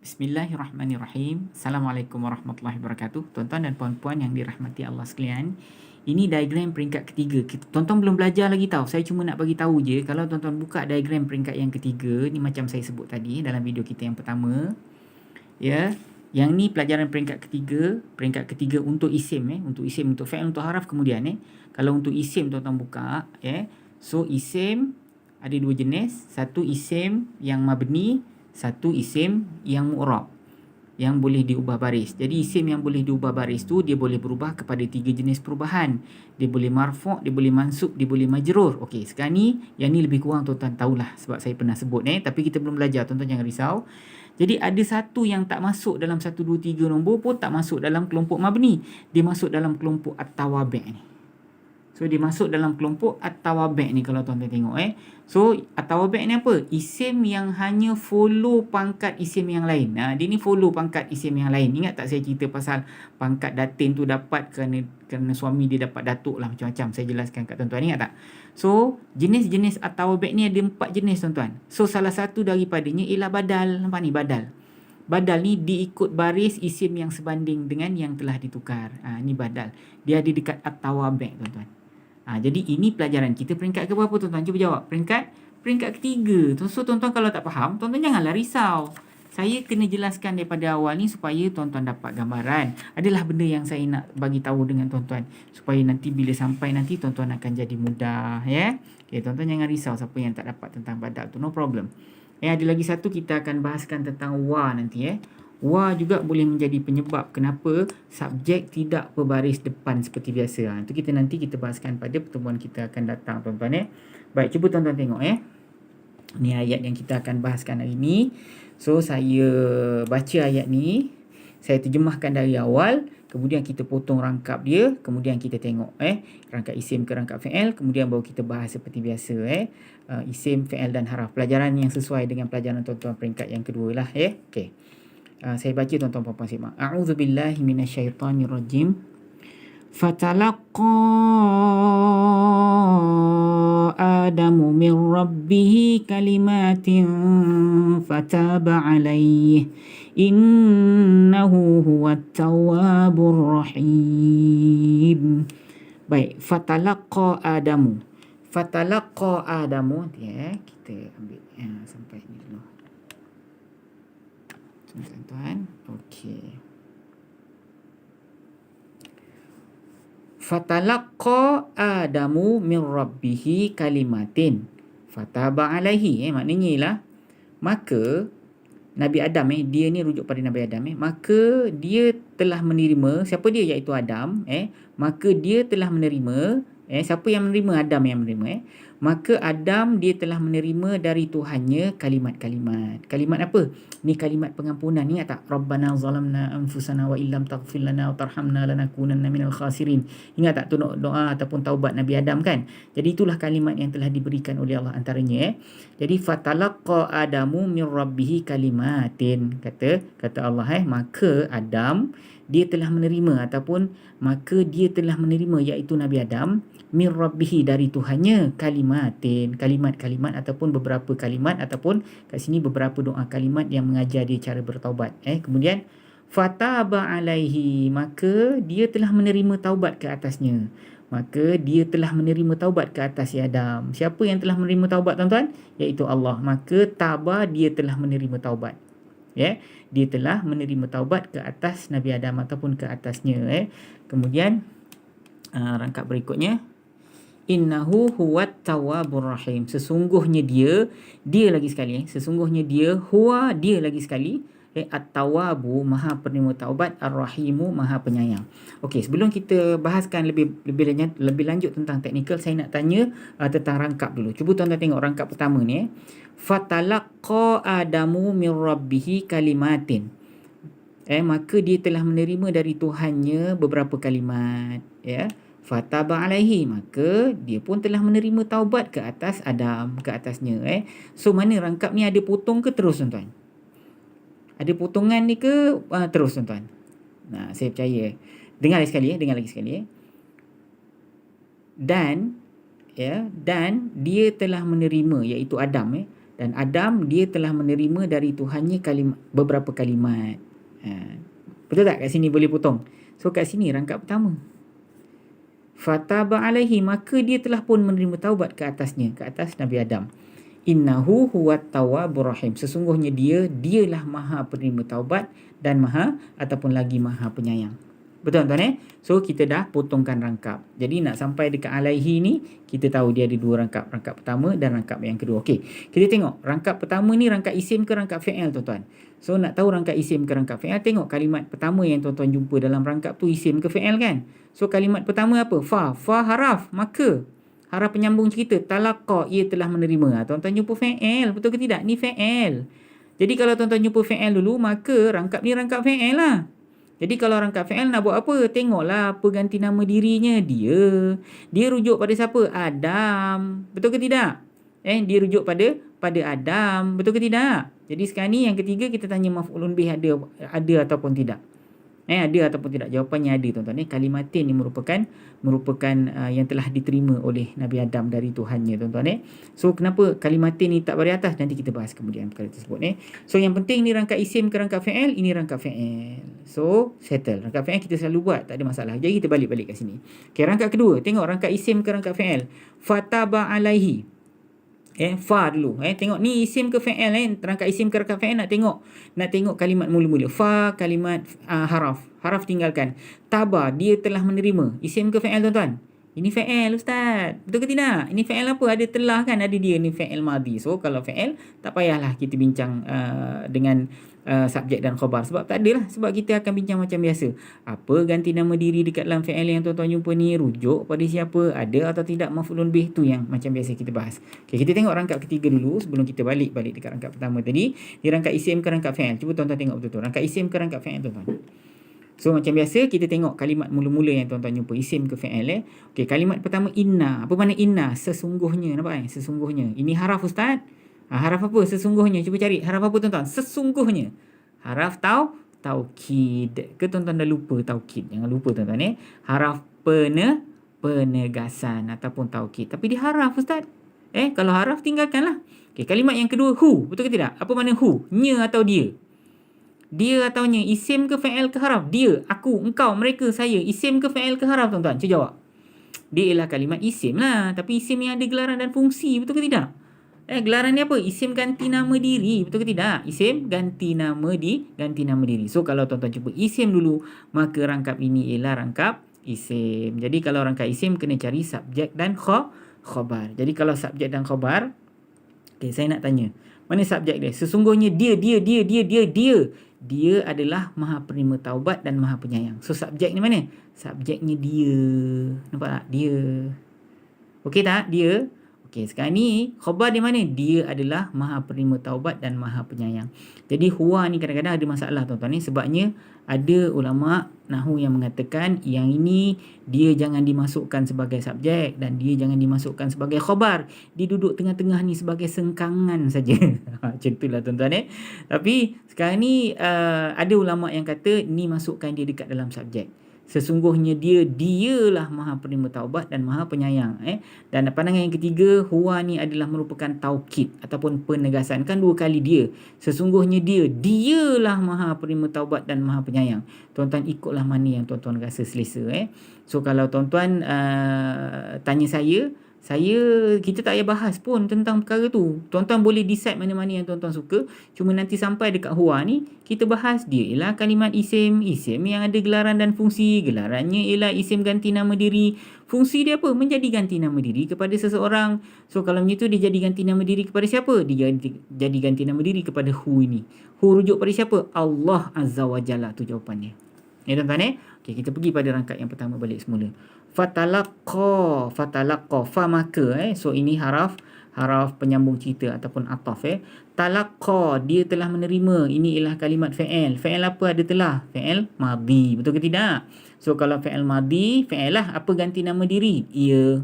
Bismillahirrahmanirrahim. Assalamualaikum warahmatullahi wabarakatuh. Tuan-tuan dan puan-puan yang dirahmati Allah sekalian. Ini diagram peringkat ketiga. Tuan-tuan belum belajar lagi tahu. Saya cuma nak bagi tahu je. Kalau tuan-tuan buka diagram peringkat yang ketiga, ni macam saya sebut tadi dalam video kita yang pertama. Ya. Yang ni pelajaran peringkat ketiga untuk isim untuk isim, untuk fa'il, untuk haraf kemudian Kalau untuk isim tuan-tuan buka So isim ada dua jenis. Satu isim yang mabni, satu isim yang mu'rab yang boleh diubah baris. Jadi isim yang boleh diubah baris tu dia boleh berubah kepada tiga jenis perubahan. Dia boleh marfu', dia boleh mansub, dia boleh majrur. Okey, sekarang ni yang ni lebih kurang tuan-tuan tahulah sebab saya pernah sebut tapi kita belum belajar, tuan-tuan jangan risau. Jadi ada satu yang tak masuk dalam 1 2 3 nombor pun tak masuk dalam kelompok mabni. Dia masuk dalam kelompok at-tawabi' ni. So dia masuk dalam kelompok at-tawabi' ni kalau tuan-tuan tengok So at-tawabi' ni apa? Isim yang hanya follow pangkat isim yang lain. Dia ni follow pangkat isim yang lain. Ingat tak saya cerita pasal pangkat datin tu dapat kerana suami dia dapat datuk lah macam-macam. Saya jelaskan kat tuan-tuan, ingat tak? So jenis-jenis at-tawabi' ni ada 4 jenis tuan-tuan. So salah satu daripadanya ialah badal. Nampak ni badal. Badal ni diikut baris isim yang sebanding dengan yang telah ditukar. Ni badal. Dia ada dekat at-tawabi' tuan-tuan. Jadi ini pelajaran kita peringkat ke berapa tuan-tuan? Cuba jawab. Peringkat ketiga. So tuan-tuan kalau tak faham, tuan-tuan janganlah risau. Saya kena jelaskan daripada awal ni supaya tuan-tuan dapat gambaran. Adalah benda yang saya nak bagi tahu dengan tuan-tuan supaya nanti bila sampai nanti tuan-tuan akan jadi mudah Okay, tuan-tuan jangan risau siapa yang tak dapat tentang badal tu, no problem. Ada lagi satu kita akan bahaskan tentang wa nanti Wa juga boleh menjadi penyebab kenapa subjek tidak berbaris depan seperti biasa. Itu nanti kita bahaskan pada pertemuan kita akan datang tuan-tuan Baik, cuba tuan-tuan tengok Ni ayat yang kita akan bahaskan hari ni. So saya baca ayat ni, saya terjemahkan dari awal, kemudian kita potong rangkap dia, kemudian kita tengok rangkap isim ke rangkap fi'il, kemudian baru kita bahas seperti biasa isim, fi'il dan haraf. Pelajaran yang sesuai dengan pelajaran tuan-tuan peringkat yang kedua lah Okey. Saya baca tuan-tuan puan-puan simak. A'udzubillahi minasyaitonirrajim. Fatalaqa Adamu min rabbih kalimatin fataba alaihi innahu huwat tawwabur rahim. Baik, fatalaqa Adamu. Fatalaqa Adamu kita ambil sampai ni dulu. Tuan-tuan, okey. Fatalaqa Adamu min rabbih kalimatin fataba alaihi maknanya ialah maka Nabi Adam dia ni rujuk pada Nabi Adam maka dia telah menerima, siapa dia, iaitu Adam maka dia telah menerima siapa yang menerima? Adam yang menerima maka Adam dia telah menerima dari Tuhannya kalimat-kalimat. Kalimat apa? Ni kalimat pengampunan. Ingat tak? Rabbana zalamna anfusana wa illam taghfir lana wa tarhamna lanakunanna minal khasirin. Ingat tak tu doa ataupun taubat Nabi Adam kan? Jadi itulah kalimat yang telah diberikan oleh Allah antaranya Jadi fatalaqa Adamu min rabbih kalimatin. Kata Allah maka Adam dia telah menerima ataupun maka dia telah menerima iaitu Nabi Adam min rabbih dari Tuhannya kalimatin, kalimat-kalimat ataupun beberapa kalimat ataupun kat sini beberapa doa kalimat yang mengajar dia cara bertaubat kemudian fataba alaihi maka dia telah menerima taubat ke atasnya. Maka dia telah menerima taubat ke atas Adam. Siapa yang telah menerima taubat tuan-tuan? Iaitu Allah. Maka taba dia telah menerima taubat. Dia telah menerima taubat ke atas Nabi Adam ataupun ke atasnya Kemudian rangkap berikutnya innahu huwat tawwabur rahim. Sesungguhnya dia lagi sekali sesungguhnya dia lagi sekali at-tawwabu maha penerima taubat, ar-rahimu maha penyayang. Okey, sebelum kita bahaskan lebih lanjut tentang teknikal, saya nak tanya tentang rangkap dulu. Cuba tuan-tuan tengok rangkap pertama ni fatalaqa Adamu min rabbih kalimatin. Maka dia telah menerima dari Tuhannya beberapa kalimat fataba alaihi maka dia pun telah menerima taubat ke atas Adam, ke atasnya So mana rangkap ni, ada potong ke terus tuan-tuan? Ada potongan ni ke terus tuan-tuan? Saya percaya. Dengar lagi sekali dan dia telah menerima iaitu Adam Dan Adam dia telah menerima dari Tuhannya beberapa kalimat. Betul tak kat sini boleh potong? So kat sini rangkap pertama. Fataba alaihi, maka dia telah pun menerima taubat ke atasnya, ke atas Nabi Adam. Innahu huwat tawwabur rahim. Sesungguhnya dialah maha penerima taubat dan ataupun lagi maha penyayang. Betul tuan So kita dah potongkan rangkap. Jadi nak sampai dekat alaihi ni, kita tahu dia ada dua rangkap. Rangkap pertama dan rangkap yang kedua. Okey, kita tengok rangkap pertama ni rangkap isim ke rangkap fi'il tuan-tuan. So nak tahu rangkap isim ke rangkap fi'il, tengok kalimat pertama yang tuan-tuan jumpa dalam rangkap tu isim ke fi'il kan. So kalimat pertama apa? Fa haraf, maka. Haraf penyambung cerita, talaqa, ia telah menerima. Tuan-tuan jumpa fi'il, betul ke tidak? Ni fi'il. Jadi kalau tuan-tuan jumpa fi'il dulu, maka rangkap ni rangkap fi'il lah. Jadi kalau rangkap fi'il nak buat apa? Tengoklah apa ganti nama dirinya. Dia rujuk pada siapa? Adam. Betul ke tidak? Dia rujuk pada Adam. Betul ke tidak? Jadi sekarang ni yang ketiga kita tanya maf'ulun bih ada ataupun tidak. Ada ataupun tidak? Jawapannya ada tuan-tuan. Kalimatin ni merupakan yang telah diterima oleh Nabi Adam dari Tuhannya tuan-tuan. So kenapa kalimatin ni tak bari atas? Nanti kita bahas kemudian perkara tersebut. So yang penting ni rangkap isim ke rangkap fi'il, ini rangkap fi'il. So settle. Rangkap fi'il kita selalu buat, tak ada masalah. Jadi kita balik kat sini. Okay, rangkap kedua, tengok rangkap isim ke rangkap fi'il. Fataba alaihi. Fa dulu. Tengok ni isim ke fi'il. Rangkap isim ke rangkap fi'il nak tengok kalimat mula-mula. Fa kalimat haraf tinggalkan. Taba dia telah menerima. Isim ke fi'il tuan-tuan? Ini fi'il ustaz. Betul ke tidak? Ini fi'il apa? Ada telah kan, ada dia ni fi'il madhi. So kalau fi'il tak payahlah kita bincang dengan subjek dan khabar, sebab tak adalah, sebab kita akan bincang macam biasa. Apa ganti nama diri dekat dalam fi'il yang tuan-tuan jumpa ni, rujuk pada siapa, ada atau tidak maf'ulun bih, tu yang macam biasa kita bahas. Okey, kita tengok rangkap ketiga dulu sebelum kita balik dekat rangkap pertama tadi. Di rangkap isim ke rangkap fi'il, cuba tuan-tuan tengok betul-betul rangkap isim ke rangkap fi'il tuan-tuan. So macam biasa kita tengok kalimat mula-mula yang tuan-tuan jumpa, isim ke fi'il. Okey, kalimat pertama inna. Apa makna inna? Sesungguhnya. Nampak sesungguhnya. Ini haraf ustaz. Haraf apa? Sesungguhnya. Cuba cari haraf apa tuan-tuan? Sesungguhnya. Haraf taukid. Ke tuan-tuan dah lupa taukid? Jangan lupa tuan-tuan Haraf penegasan ataupun taukid. Tapi dia haraf ustaz. Kalau haraf tinggalkanlah. Okey, kalimat yang kedua hu. Betul ke tidak? Apa makna hu? Nya atau dia? Dia atau nya? Isim ke fi'il ke haraf? Dia, aku, engkau, mereka, saya. Isim ke fi'il ke haraf tuan-tuan? Cuba jawab. Dia ialah kalimat isim lah. Tapi isim yang ada gelaran dan fungsi. Betul ke tidak? Gelaran ni apa? Isim ganti nama diri. Betul ke tidak? Isim ganti nama diri. So kalau tuan-tuan cuba isim dulu, maka rangkap ini ialah rangkap isim. Jadi kalau rangkap isim kena cari subjek dan khabar. Jadi kalau subjek dan khabar, saya nak tanya, mana subjek dia? Sesungguhnya dia adalah maha penerima taubat dan maha penyayang. So subjek ni mana? Subjeknya dia. Nampak tak? Dia. Okey tak? Dia. Okey, sekarang ni khabar di mana? Dia adalah maha penerima taubat dan maha penyayang. Jadi huwa ni kadang-kadang ada masalah tuan-tuan sebabnya ada ulama nahwu yang mengatakan yang ini dia jangan dimasukkan sebagai subjek dan dia jangan dimasukkan sebagai khabar. Dia duduk tengah-tengah ni sebagai sengkangan saja. Macam itulah tuan-tuan Tapi sekarang ni ada ulama yang kata ni masukkan dia dekat dalam subjek. Sesungguhnya dialah maha penerima taubat dan maha penyayang. Dan pandangan yang ketiga, huwa ni adalah merupakan taukid ataupun penegasan. Kan dua kali dia. Sesungguhnya dialah maha penerima taubat dan maha penyayang. Tuan-tuan ikutlah mana yang tuan-tuan rasa selesa. So kalau tuan-tuan tanya kita tak payah bahas pun tentang perkara tu. Tuan-tuan boleh decide mana-mana yang tuan-tuan suka. Cuma nanti sampai dekat huwa ni, kita bahas dia ialah kalimat isim yang ada gelaran dan fungsi. Gelarannya ialah isim ganti nama diri. Fungsi dia apa? Menjadi ganti nama diri kepada seseorang. So kalau macam tu dia jadi ganti nama diri kepada siapa? Dia jadi ganti nama diri kepada hu ini. Hu rujuk pada siapa? Allah Azza wa Jalla, tu jawapannya. Tuan-tuan Okey, kita pergi pada rangkap yang pertama balik semula. Fatalaqqa, fa maka so ini haraf penyambung cerita ataupun ataf Talaqqa, dia telah menerima. Ini ialah kalimat fi'il. Fi'il apa ada telah? Fi'il madhi. Betul ke tidak? So kalau fi'il madhi, fi'il lah apa ganti nama diri? Ia.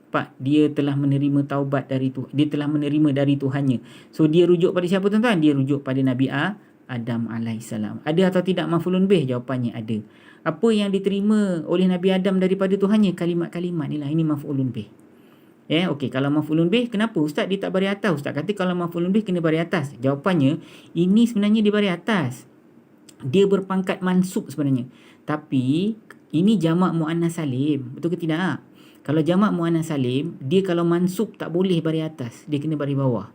Pak, dia telah menerima taubat dari Tuhan. Dia telah menerima dari Tuhannya. So dia rujuk pada siapa tuan-tuan? Dia rujuk pada Nabi Adam alaihissalam. Ada atau tidak maf'ulun bih? Jawapannya ada. Apa yang diterima oleh Nabi Adam daripada Tuhannya? Kalimat-kalimat ni lah. Ini maf'ulun bih. Okey, kalau maf'ulun bih, kenapa ustaz dia tak baris atas? Ustaz kata kalau maf'ulun bih kena baris atas. Jawapannya, ini sebenarnya dia baris atas. Dia berpangkat mansub sebenarnya. Tapi ini jamak muannas salim. Betul ke tidak? Kalau jamak muannas salim, dia kalau mansub tak boleh baris atas, dia kena baris bawah.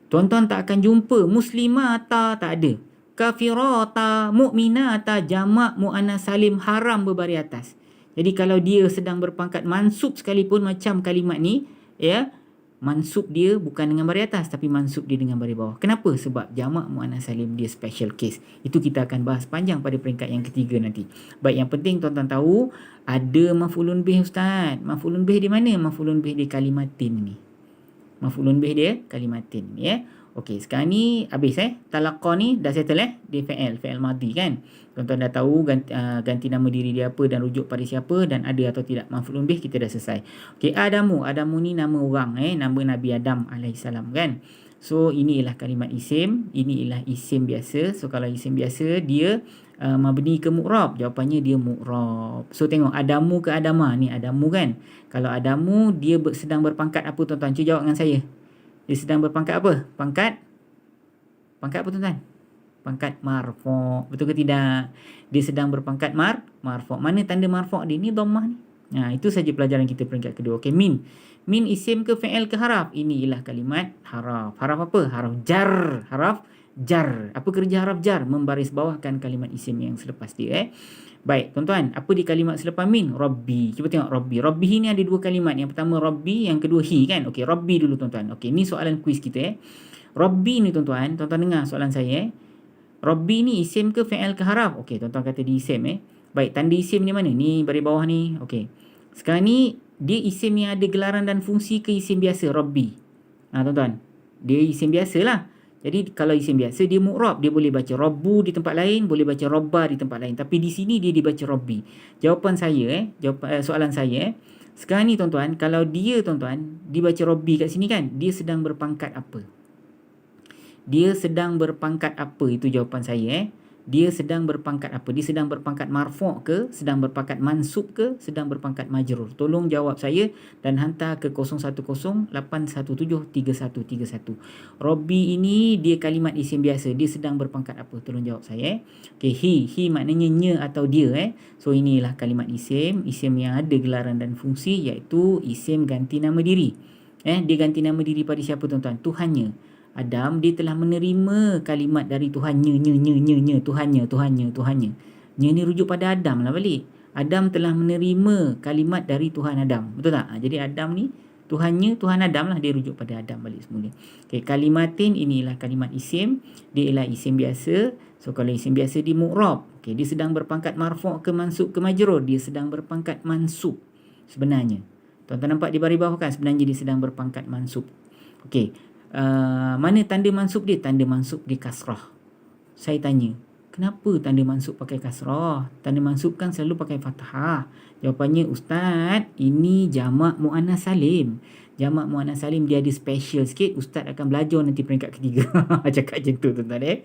Tuan-tuan tak akan jumpa muslimata, tak ada. Kafirata, mu'minata, jamak muannas salim haram berbaris atas. Jadi kalau dia sedang berpangkat mansub sekalipun macam kalimat ni, mansub dia bukan dengan baris atas tapi mansub dia dengan baris bawah. Kenapa? Sebab jamak muannas salim dia special case. Itu kita akan bahas panjang pada peringkat yang ketiga nanti. Baik, yang penting tuan-tuan tahu ada maf'ulun bih ustaz. Maf'ulun bih di mana? Maf'ulun bih di kalimatin ni. Maf'ulun bih dia kalimatin ni. Okey, sekarang ni habis talaqqa ni dah settle dia fi'il madhi kan. Tuan-tuan dah tahu ganti nama diri dia apa dan rujuk pada siapa dan ada atau tidak maf'ulun bih, kita dah selesai. Okey, Adamu ni nama orang nama Nabi Adam alaihissalam kan. So inilah kalimat isim, inilah isim biasa. So kalau isim biasa dia mabni ke mu'rab, jawapannya dia mu'rab. So tengok Adamu ke Adama ni, Adamu kan. Kalau Adamu dia sedang berpangkat apa tuan-tuan? Cuba jawab dengan saya. Dia sedang berpangkat apa? Pangkat apa tuan-tuan? Pangkat marfu'. Betul ke tidak? Dia sedang berpangkat marfu'. Mana tanda marfu' dia ni? Dhammah ni. Itu saja pelajaran kita peringkat kedua. Okey, min. Min isim ke fi'il ke haraf? Ini ialah kalimat haraf. Haraf apa? Haraf jar. Haraf jar. Apa kerja haraf jar? Membaris bawahkan kalimat isim yang selepas dia. Baik, tuan-tuan, apa di kalimat selepas min? Rabbi. Cuba tengok Rabbi. Rabbi ni ada dua kalimat. Yang pertama Rabbi, yang kedua hi kan? Okey, Rabbi dulu tuan-tuan. Okey, ni soalan kuis kita Rabbi ni tuan-tuan dengar soalan saya Rabbi ni isim ke fi'il ke haraf? Okey, tuan-tuan kata di isim Baik, tanda isim ni mana? Ni baris bawah ni. Okey. Sekarang ni dia isim yang ada gelaran dan fungsi ke isim biasa Rabbi? Tuan-tuan, dia isim biasalah. Jadi kalau isim biasa dia mu'rab, dia boleh baca Rabbu di tempat lain, boleh baca Rabba di tempat lain. Tapi di sini dia dibaca Rabbi. Jawapan saya soalan saya sekarang ni tuan-tuan, kalau dia tuan-tuan dibaca Rabbi kat sini kan, dia sedang berpangkat apa? Dia sedang berpangkat apa? Itu jawapan saya Dia sedang berpangkat apa? Dia sedang berpangkat marfu' ke? Sedang berpangkat mansub ke? Sedang berpangkat majrur? Tolong jawab saya dan hantar ke 0108173131. Rabbi ini dia kalimat isim biasa. Dia sedang berpangkat apa? Tolong jawab saya Okey, he maknanya nya atau dia So inilah kalimat isim. Isim yang ada gelaran dan fungsi, iaitu isim ganti nama diri. Dia ganti nama diri pada siapa tuan-tuan? Tuhannya. Adam dia telah menerima kalimat dari Tuhannya, Tuhannya. Nya ni rujuk pada Adam lah balik. Adam telah menerima kalimat dari Tuhan Adam. Betul tak? Jadi Adam ni Tuhannya, Tuhan Adam lah, dia rujuk pada Adam balik semula. Okey, kalimatin inilah kalimat isim. Dia ialah isim biasa. So kalau isim biasa di mu'rab, okey, dia sedang berpangkat marfu' ke mansub ke majrur? Dia sedang berpangkat mansub sebenarnya. Tuan-tuan nampak di baris bawah kan? Sebenarnya dia sedang berpangkat mansub. Okey. Mana tanda mansub dia? Tanda mansub dia kasrah. Saya tanya, kenapa tanda mansub pakai kasrah? Tanda mansub kan selalu pakai fathah. Jawapannya, ustaz, ini jamak muannas salim. Jamak muannas salim dia ada special sikit. Ustaz akan belajar nanti peringkat ketiga. Cakap macam tu tuan-tuan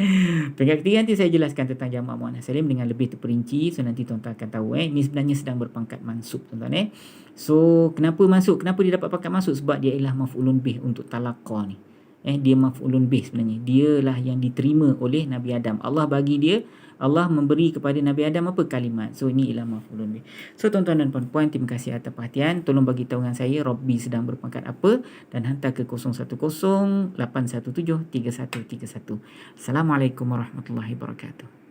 Peringkat ketiga nanti saya jelaskan tentang jamak muannas salim dengan lebih terperinci. So nanti tuan-tuan akan tahu ini sebenarnya sedang berpangkat mansub tuan-tuan So kenapa mansub? Kenapa dia dapat pangkat mansub? Sebab dia ialah maf'ulun bih untuk talaqqa ni. Dia maf'ulun bih sebenarnya. Dialah yang diterima oleh Nabi Adam. Allah bagi dia, Allah memberi kepada Nabi Adam apa? Kalimat. So ini ialah maf'ulun bih. So tuan-tuan dan puan-puan, terima kasih atas perhatian. Tolong bagi tahu dengan saya Rabbi sedang berpangkat apa dan hantar ke 0108173131. Assalamualaikum warahmatullahi wabarakatuh.